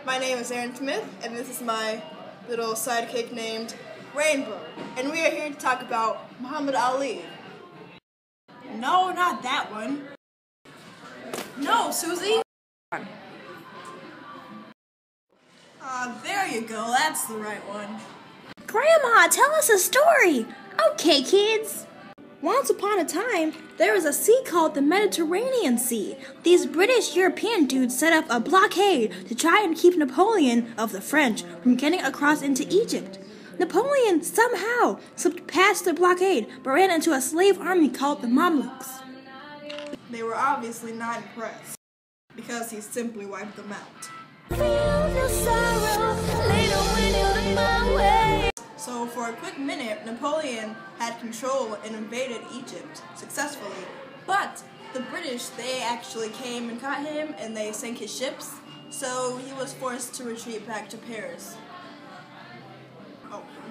My name is Aaron Smith, and this is my little sidekick named Rainbow. And we are here to talk about Muhammad Ali. No, not that one. No, Susie. There you go, that's the right one. Grandma, tell us a story. Okay, kids. Once upon a time, there was a sea called the Mediterranean Sea. These British European dudes set up a blockade to try and keep Napoleon of the French from getting across into Egypt. Napoleon somehow slipped past the blockade but ran into a slave army called the Mamluks. They were obviously not impressed because he simply wiped them out. So for a quick minute, Napoleon had control and invaded Egypt successfully. But the British, they actually came and caught him and they sank his ships. So he was forced to retreat back to Paris.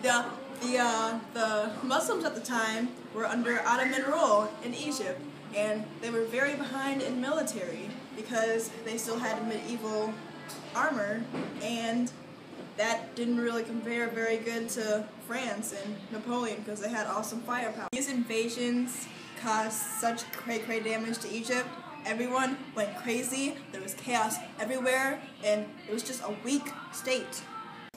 The Muslims at the time were under Ottoman rule in Egypt, and they were very behind in military because they still had medieval armor, and that didn't really compare very good to France and Napoleon because they had awesome firepower. These invasions caused such great damage to Egypt. Everyone went crazy, there was chaos everywhere, and it was just a weak state.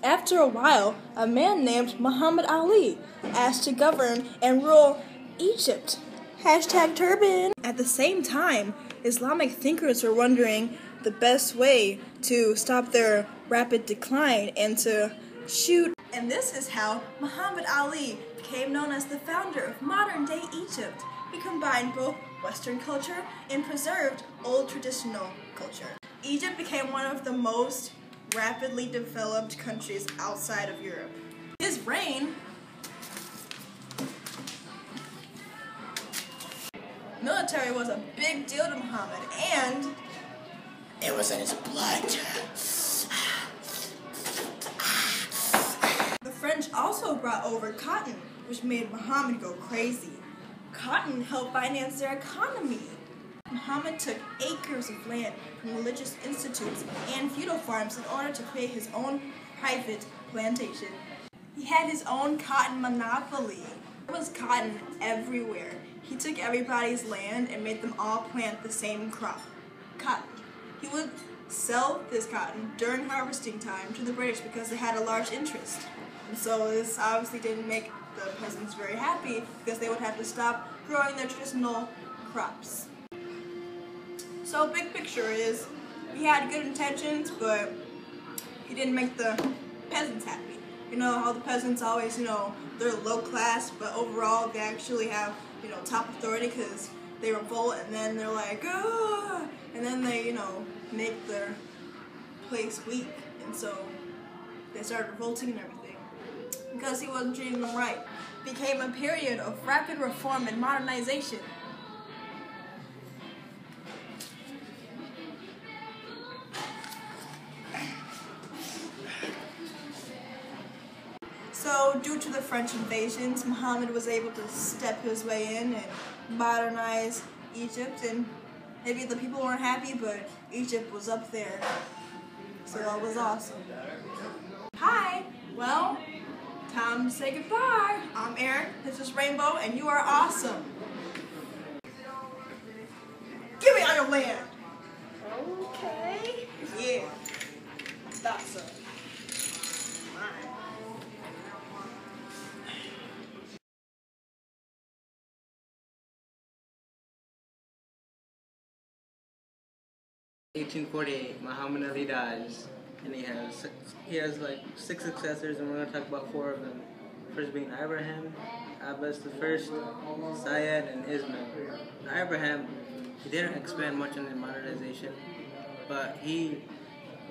After a while, a man named Muhammad Ali asked to govern and rule Egypt. #turban. At the same time, Islamic thinkers were wondering the best way to stop their rapid decline and to shoot. And this is how Muhammad Ali became known as the founder of modern-day Egypt. He combined both Western culture and preserved old traditional culture. Egypt became one of the most rapidly developed countries outside of Europe. His reign, military was a big deal to Muhammad, and it was in his blood. The French also brought over cotton, which made Muhammad go crazy. Cotton helped finance their economy. Muhammad took acres of land from religious institutes and feudal farms in order to create his own private plantation. He had his own cotton monopoly. There was cotton everywhere. He took everybody's land and made them all plant the same crop, cotton. He would sell this cotton during harvesting time to the British because they had a large interest. And so this obviously didn't make the peasants very happy because they would have to stop growing their traditional crops. So big picture is, he had good intentions, but he didn't make the peasants happy. You know how the peasants always, they're low class, but overall they actually have, top authority because they revolt and then they're like, ah! And then they, make their place weak. And so they started revolting and everything because he wasn't treating them right. It became a period of rapid reform and modernization. So, due to the French invasions, Muhammad was able to step his way in and modernize Egypt, and maybe the people weren't happy, but Egypt was up there, so that was awesome. Hi, well, time to say goodbye. I'm Aaron, this is Rainbow, and you are awesome. Give me on your land. Okay. Yeah, thought so. Alright. In 1848, Muhammad Ali dies, and he has like 6 successors, and we're going to talk about 4 of them. First being Ibrahim, Abbas I, Syed, and Ismail. Ibrahim, he didn't expand much on the modernization, but he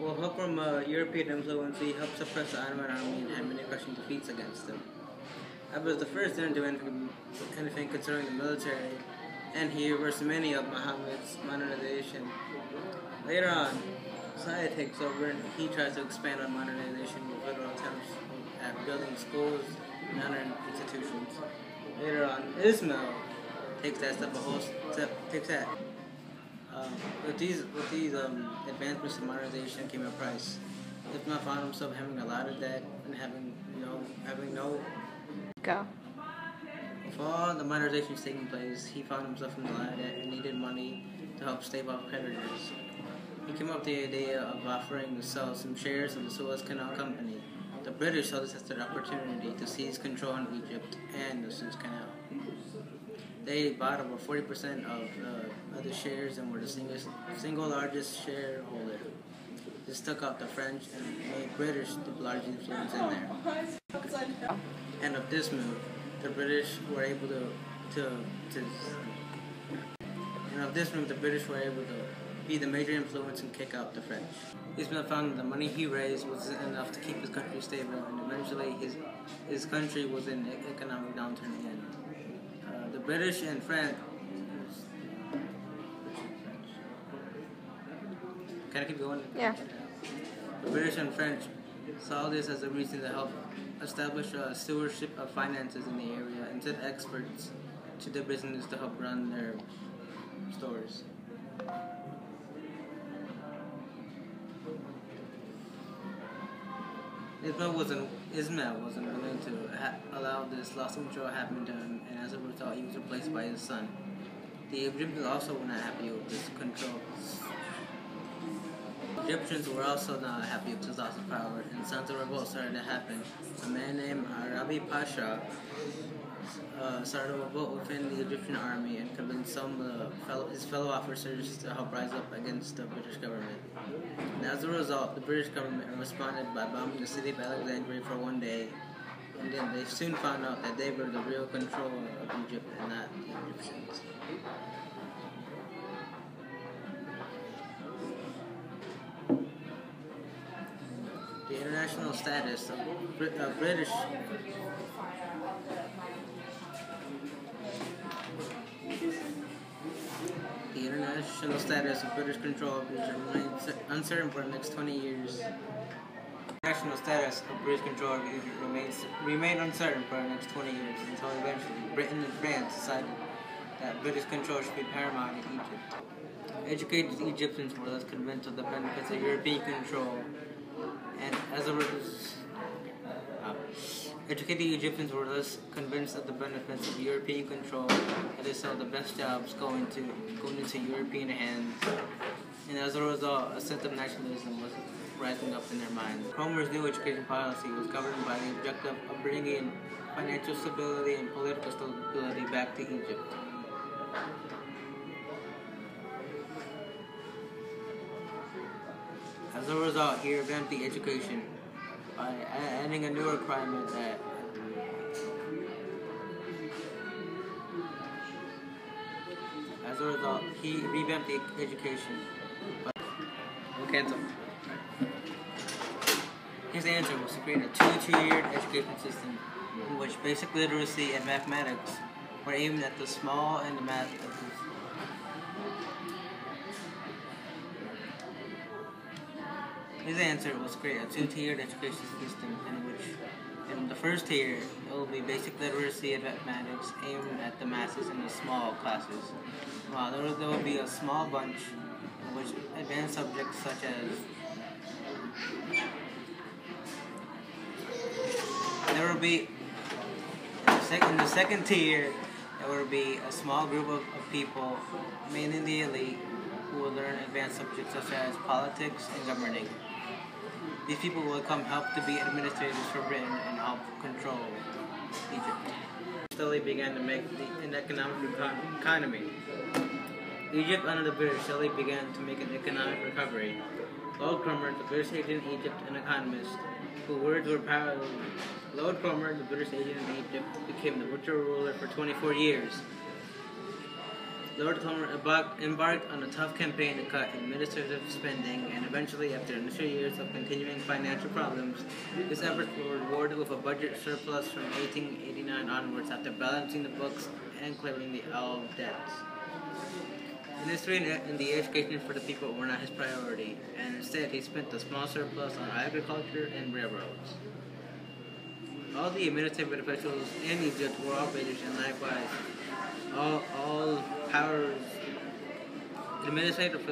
will help from European influence. He helped suppress the Ottoman army and had many crushing defeats against them. Abbas I didn't do anything concerning the military, and he reversed many of Muhammad's modernization. Later on, Syed takes over and he tries to expand on modernization with little attempts at building schools and other institutions. Later on, Ismail takes that step with these advancements in modernization came a price. Ismail found himself having a lot of debt and having no. Go. With all the modernizations taking place, he found himself in a lot of debt and needed money to help stave off creditors. He came up with the idea of offering to sell some shares of the Suez Canal Company. The British saw this as their opportunity to seize control in Egypt and the Suez Canal. They bought over 40% of the shares and were the single largest shareholder. This took out the French and made British the largest influence in there. And of this move, the British were able to be the major influence and kick out the French. Ismail found that the money he raised wasn't enough to keep his country stable, and eventually his country was in economic downturn again. The British and French. Can I keep going? Yeah. The British and French saw this as a reason to help establish a stewardship of finances in the area and sent experts to the business to help run their stores. Ismail wasn't willing to allow this loss of control happen to him, and as a result, he was replaced by his son. The Egyptians also were not happy with this control. Egyptians were also not happy with his loss of power, and signs of revolt started to happen. A man named Arabi Pasha started a revolt within the Egyptian army and convinced some of his fellow officers to help rise up against the British government. And as a result, the British government responded by bombing the city of Alexandria for one day, and then they soon found out that they were the real controller of Egypt and not the Egyptians. The international status of British The international status of British control of Egypt remains uncertain for the next 20 years. The international status of British control of Egypt remained uncertain for the next 20 years until eventually Britain and France decided that British control should be paramount in Egypt. Educated Egyptians were thus convinced of the benefits of European control, and as a result, educated Egyptians were thus convinced of the benefits of European control, and they saw the best jobs going into European hands, and as a result, a sense of nationalism was rising up in their minds. Cromer's new education policy was governed by the objective of bringing financial stability and political stability back to Egypt. As a result, he revamped the education by adding a new requirement that His answer was to create a two-tiered education system in which basic literacy and mathematics were aimed at the small and the math. His answer was to create a two-tiered education system in the first tier, it will be basic literacy and mathematics aimed at the masses in the small classes, while there will be a small bunch in which advanced subjects such as in the second tier, there will be a small group of people, mainly the elite, who will learn advanced subjects such as politics and governing. These people will come help to be administrators for Britain and help control Egypt. Slowly began to make an economic economy. Egypt under the British slowly began to make an economic recovery. Lord Cromer, the British agent in Egypt and economist, whose words were powerful. Lord Cromer, the British agent in Egypt, became the butcher ruler for 24 years. Lord Cromer embarked on a tough campaign to cut administrative spending, and eventually, after initial years of continuing financial problems, his efforts were rewarded with a budget surplus from 1889 onwards after balancing the books and clearing the old debts. Industry and the education for the people were not his priority, and instead he spent the small surplus on agriculture and railroads. All the administrative officials in Egypt were all British, and likewise, all powers, administrative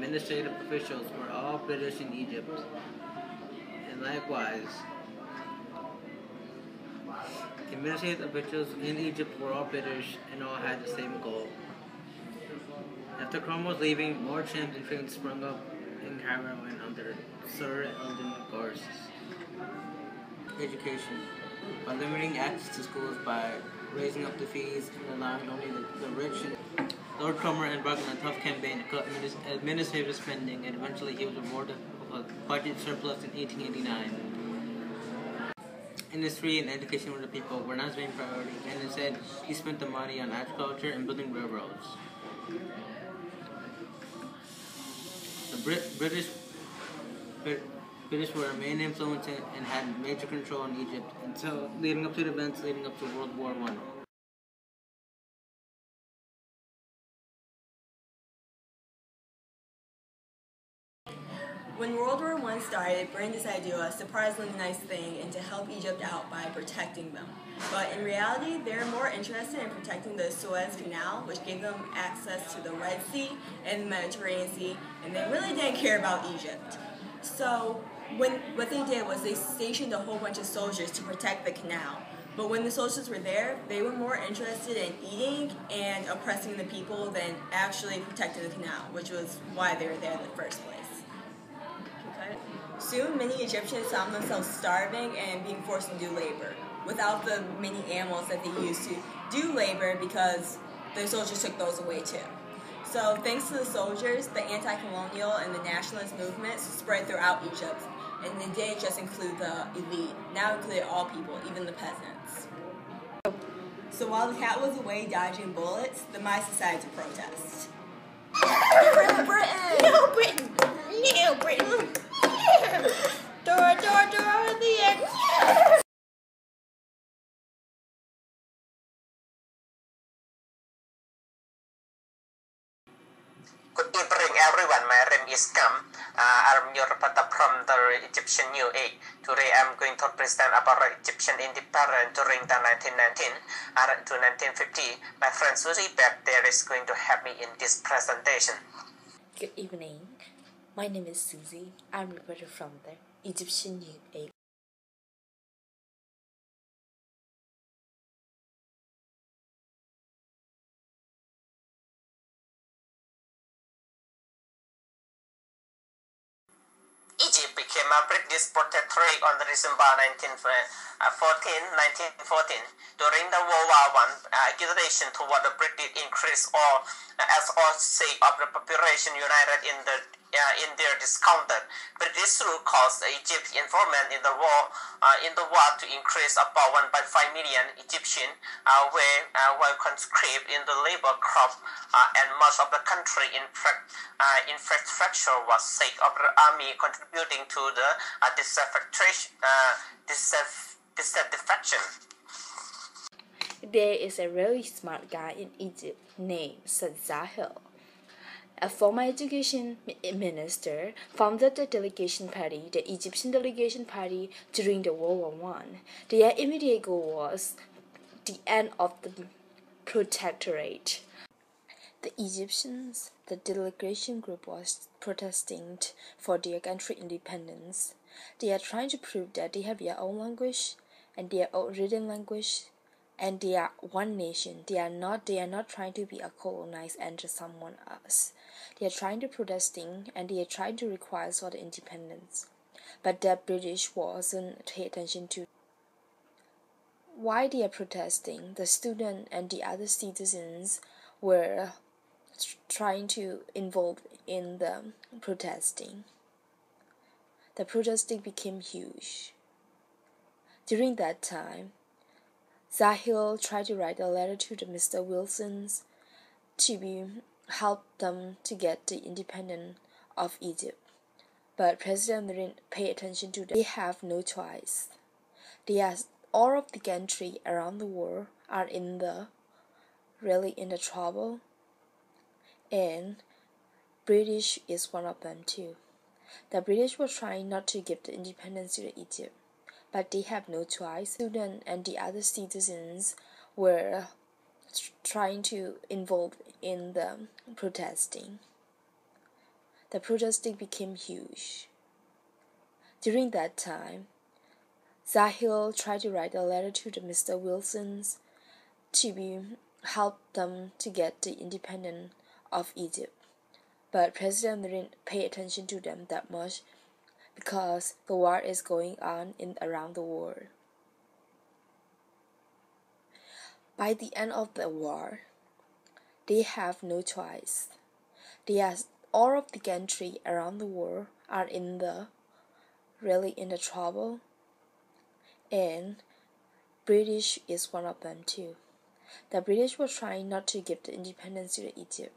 administrative officials were all British in Egypt. And likewise, the administrative officials in Egypt were all British and all had the same goal. After Cromwell's leaving, more champs and trains sprung up in Cairo and under Sir Eldon Gorse. Education. By limiting access to schools, by raising up the fees and allowing only the rich. Lord Cromer embarked on a tough campaign to cut administrative spending, and eventually he was awarded a budget surplus in 1889. Industry and education for the people were not his main priority, and instead he spent the money on agriculture and building railroads. The British were a main influence and had major control in Egypt until leading up to the events leading up to World War I. When World War I started, Britain decided to do a surprisingly nice thing and to help Egypt out by protecting them. But in reality, they're more interested in protecting the Suez Canal, which gave them access to the Red Sea and the Mediterranean Sea, and they really didn't care about Egypt. So what they did was they stationed a whole bunch of soldiers to protect the canal. But when the soldiers were there, they were more interested in eating and oppressing the people than actually protecting the canal, which was why they were there in the first place. Soon, many Egyptians found themselves starving and being forced to do labor, without the many animals that they used to do labor because the soldiers took those away too. So thanks to the soldiers, the anti-colonial and the nationalist movements spread throughout Egypt, and they didn't just include the elite, now included all people, even the peasants. So while the cat was away dodging bullets, the mice decided to protest. Britain! No, Britain! No, Britain! Dora, Dora, Dora, the end! Good evening, everyone. My name is Kam. I'm your reporter from the Egyptian New Age. Today, I'm going to present about Egyptian independence during the 1919 to 1950. My friend Susie back there is going to help me in this presentation. Good evening. My name is Susie. I'm a reporter from the Egyptian New Age. Egypt became a British protectorate on December 1914. During the World War I, agitation toward the British increased as all sake of the population united in their discounted. British rule caused Egypt's involvement in the war to increase about 1.5 million Egyptians were conscripted in the labor crop, and much of the country infrastructure was sake of the army contributing to the dissatisfaction. There is a really smart guy in Egypt named Saad Zahil. A former education minister founded the delegation party, the Egyptian delegation party, during the World War I. Their immediate goal was the end of the protectorate. The Egyptians, the delegation group, was protesting for their country independence. They are trying to prove that they have their own language and their own written language, and they are one nation. They are not trying to be a colonized under someone else. They are trying to protesting and they are trying to request for the independence. But the British wasn't paying attention to why they are protesting. The students and the other citizens were trying to involve in the protesting. The protesting became huge. During that time, Zahil tried to write a letter to the Mr. Wilsons to help them to get the independence of Egypt. But President didn't pay attention to them. They have no choice. All of the country around the world are really in the trouble, and British is one of them too. The British were trying not to give the independence to Egypt, but they have no choice. Students and the other citizens were trying to involve in the protesting. the protesting became huge. During that time, Zahil tried to write a letter to the Mr. Wilsons to help them to get the independence of Egypt. But President didn't pay attention to them that much because the war is going on around the world. By the end of the war, they have no choice. All of the countries around the world are really in the trouble, and British is one of them too. The British were trying not to give the independence to Egypt,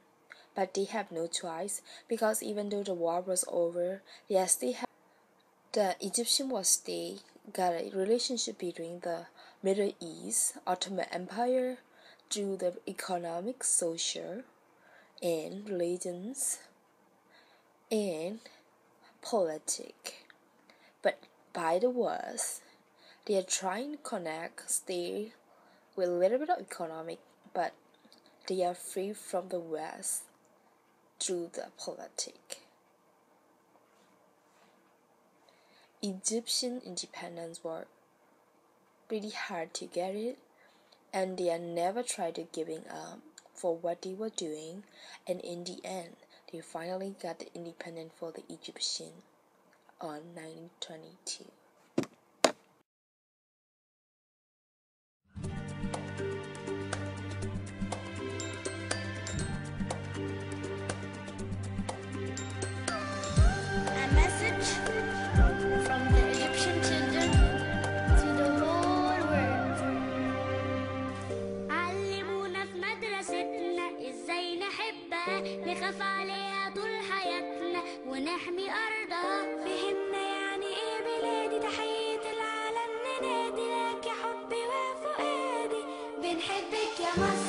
but they have no choice because even though the war was over, the Egyptian got a relationship between the Middle East, Ottoman Empire, through the economic, social, and religions, and politics. But by the worst, they are trying to connect, stay with a little bit of economic, but they are free from the West through the politics. Egyptian independence was pretty hard to get it, and they never tried to giving up for what they were doing, and in the end, they finally got the independence for the Egyptian on 1922. A message from the Egyptian children to the whole world. علمونا في مدرستنا ازاي نحبها نخاف عليها طول حياتنا ونحمي أرضها. فهمنا يعني ايه بلادي تحية العالم ننادي لك يا حبي وفؤادي بنحبك يا مصر.